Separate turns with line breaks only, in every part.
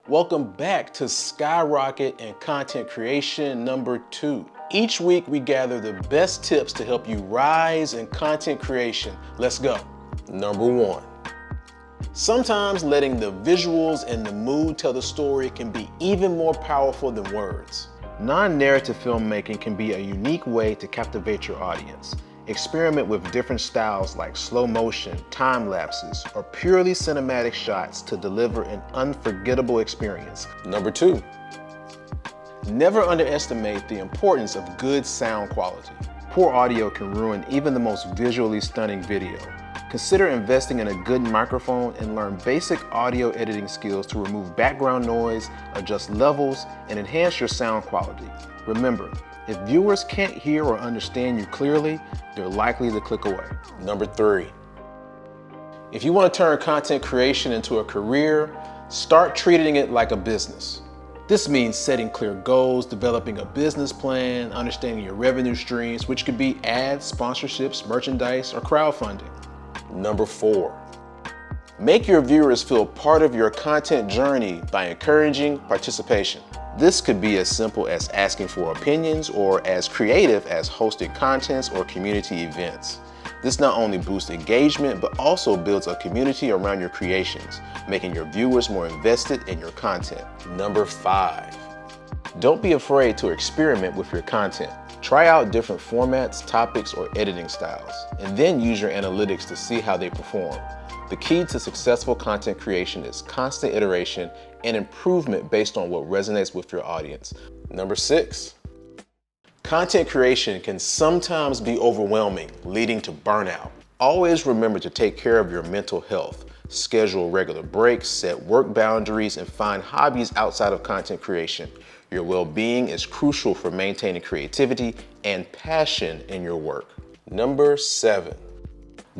Welcome back to Skyrocket and Content Creation number 2. Each week we gather the best tips to help you rise in content creation. Let's go. Number 1. Sometimes letting the visuals and the mood tell the story can be even more powerful than words. Non-narrative filmmaking can be a unique way to captivate your audience. Experiment with different styles like slow motion, time lapses, or purely cinematic shots to deliver an unforgettable experience. Number 2. Never underestimate the importance of good sound quality. Poor audio can ruin even the most visually stunning video. Consider investing in a good microphone and learn basic audio editing skills to remove background noise, adjust levels, and enhance your sound quality. Remember, if viewers can't hear or understand you clearly, they're likely to click away. Number 3. If you want to turn content creation into a career, start treating it like a business. This means setting clear goals, developing a business plan, understanding your revenue streams, which could be ads, sponsorships, merchandise, or crowdfunding. Number 4. Make your viewers feel part of your content journey by encouraging participation. This could be as simple as asking for opinions or as creative as hosting contests or community events. This not only boosts engagement, but also builds a community around your creations, making your viewers more invested in your content. Number 5. Don't be afraid to experiment with your content. Try out different formats, topics, or editing styles, and then use your analytics to see how they perform. The key to successful content creation is constant iteration and improvement based on what resonates with your audience. Number 6. Content creation can sometimes be overwhelming, leading to burnout. Always remember to take care of your mental health. Schedule regular breaks, set work boundaries, and find hobbies outside of content creation. Your well-being is crucial for maintaining creativity and passion in your work. Number 7.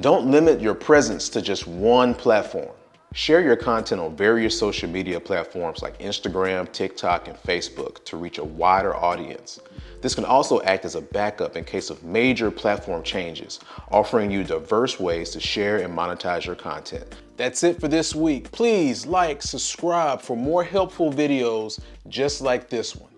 Don't limit your presence to just one platform. Share your content on various social media platforms like Instagram, TikTok, and Facebook to reach a wider audience. This can also act as a backup in case of major platform changes, offering you diverse ways to share and monetize your content. That's it for this week. Please like, subscribe for more helpful videos just like this one.